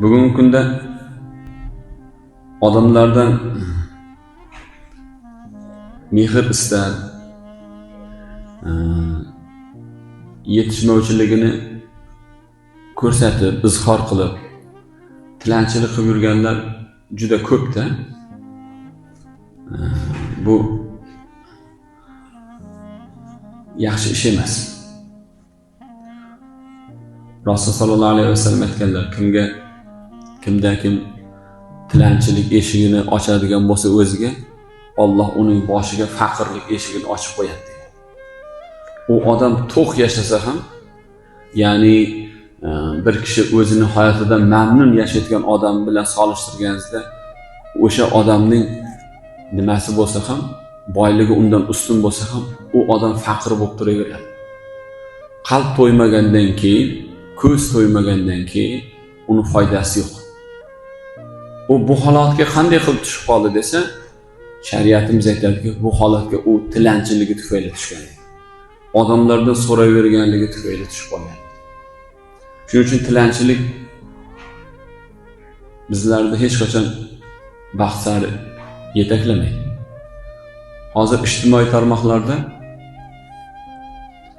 Bugungi kunda odamlardan mehr istab, yetishmovchiligini ko'rsatib, izhor qilib, tilanchilik qilib yurganlar juda ko'p-da. Bu yaxshi ish emas. Rasul sallallohu alayhi vasallam aytganlar, kimda kim tilanchilik eshigini ochadigan bo'lsa o'ziga, Alloh uning boshiga faqirlik eshigini ochib qo'yadi degan. U odam to'q yashasa ham, ya'ni bir kishi o'zini hayotidan mamnun yashayotgan odam bilan solishtirganingizda, o'sha odamning nimasi bo'lsa ham, boyligi undan ustun bo'lsa ham, u odam faqir bo'lib turaveradi. Qalb to'ymagandan keyin, ko'z to'ymagandan keyin uni foydasi yo'q. U bu holatga qanday qilib tushib qoldi desa, shariatimiz aytadiki, bu holatga u tilanchiligi tufayli tushgan. Odamlardan so'rayverganligi tufayli tushib qolgan. Shuning uchun tilanchilik bizlarda hech qachon baxt sari yetaklamaydi. Hozir ijtimoiy tarmoqlarda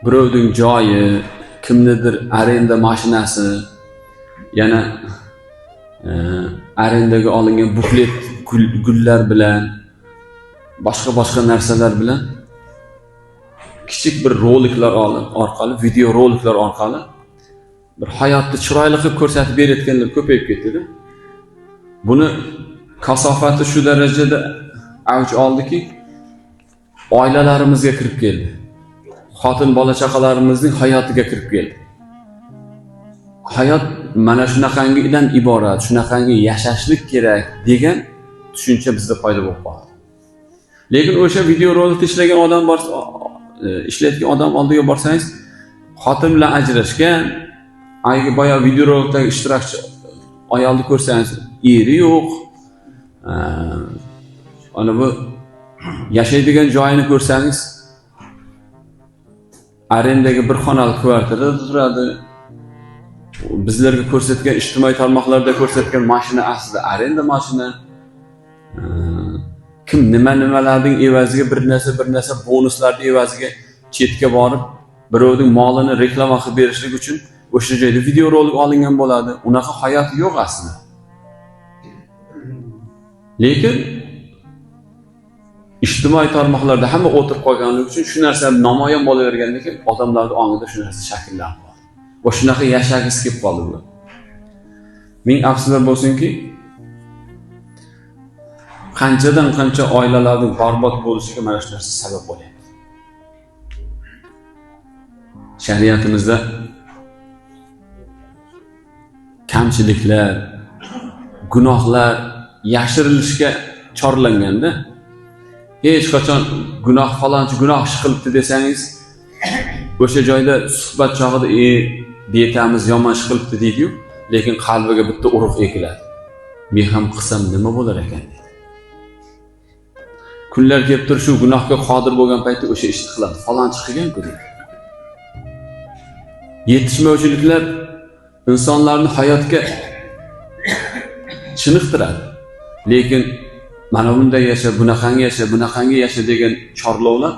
birovning joyi, kimnidir arenda mashinasi, yana arendaga olingan buklet gullar bilan, boshqa narsalar bilan kichik bir roliklar orqali, video roliklar orqali bir hayotni chiroyli qilib ko'rsatib berayotganlar ko'payib ketdi-da. Buni kasofati shu darajada avj oldiki, oilalarimizga kirib keldi. Xotin bola chaqalarimizning hayotiga kirib keldi. Hayot mana shunaqangidan iborat, shunaqangi yashashlik kerak degan tushuncha bizda paydo bo'lib qoldi. Lekin o'sha video rolik ishlagan odam bor, ishlayotgan odam oldiga borsangiz, xotin bilan ajrashgan, aygi boya video rolikdagi ishtirokchi ayolni ko'rsangiz, eri yo'q. Ana bu yashaydigan joyini ko'rsangiz, arendaga bir xonali kvartirada turadi. Bizlarga ko'rsatgan ijtimoiy tarmoqlarda ko'rsatgan mashina aslida arenda mashina. Kim nimalarning evaziga bir narsa bonuslarning evaziga chetga borib, birovning molini reklama qilib berishlik uchun o'sha joyda video rolik olingan bo'ladi. Unaqa hayot yo'q aslida. Lekin ijtimoiy tarmoqlarda hamma o'tirib qolganligi uchun shu narsa namoyon bo'lavergandan keyin odamlarning ongida shu narsa shakllanib qoldi. Va shunaqa yashagisi kelib qoldi bu. Ming afsuslar bo'lsinki, qanchadan qancha oilalarning barbod bo'lishiga mana shu narsa sabab bo'lyapti. Shariatimizda kamchiliklar, gunohlar yashirilishga chorlanganda, hech qachon falonchi gunoh ish qilibdi desangiz, o'sha joyda suhbat chog'ida betamiz yomon ish qilibdi deydi-yu, lekin qalbiga bitta urug' ekiladi. Men ham qilsam nima bo'lar ekan deydi. Kunlar kelib turib shu gunohga qodir bo'lgan paytda o'sha ishni qiladi. Falonchi qilgan-ku deydi. Yetishmovchiliklar insonlarni hayotga chiniqtiradi. Lekin mana bunday yasha, bunaqangi yasha degan chorlovlar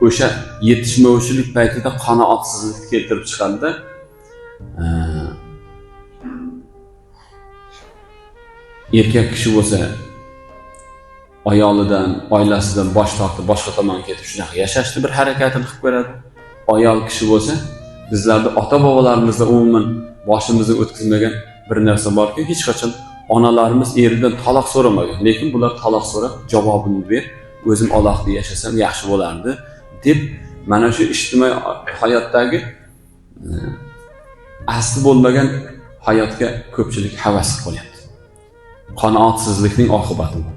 o'sha yetishmovchilik paytida qanoatsizlik keltirib chiqadi-da. Erkak kishi bo'lsa, ayolidan, oilasidan bosh tortib boshqa tomonga ketib shunaqa yashashni bir harakatini qilib ko'radi. Ayol kishi bo'lsa, bizlarda ota-bobolarimizda umuman boshimizdan o'tkazmagan bir narsa borki, hech qachon onalarimiz eridan taloq so'ramagan, lekin bular taloq so'rab javobini ber, o'zim alohida yashasam yaxshi bo'lardi deb mana shu ijtimoiy hayotdagi asli bo'lmagan hayotga ko'pchilik havas qilib qolyapti. Qanoatsizlikning oqibati bu.